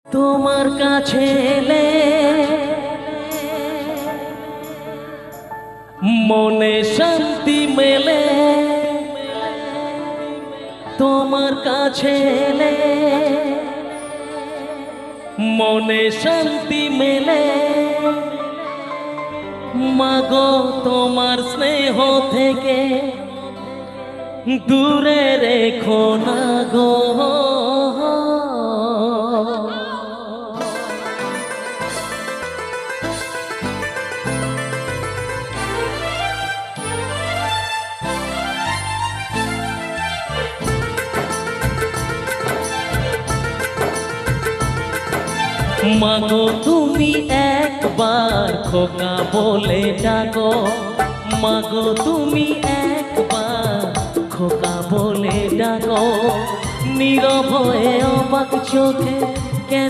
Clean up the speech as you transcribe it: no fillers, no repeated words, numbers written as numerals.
তোমার কাছে এলে মনে শান্তি মেলে, তোমার কাছে এলে মনে শান্তি মেলে। মাগো তোমার স্নেহ থেকে দূরে রেখো না গো। মাগো তুমি একবার খোকা বলে ডাকো, মাগো তুমি একবার খোকা বলে ডাকো। নীরব হয়ে অবাক চোখে কেন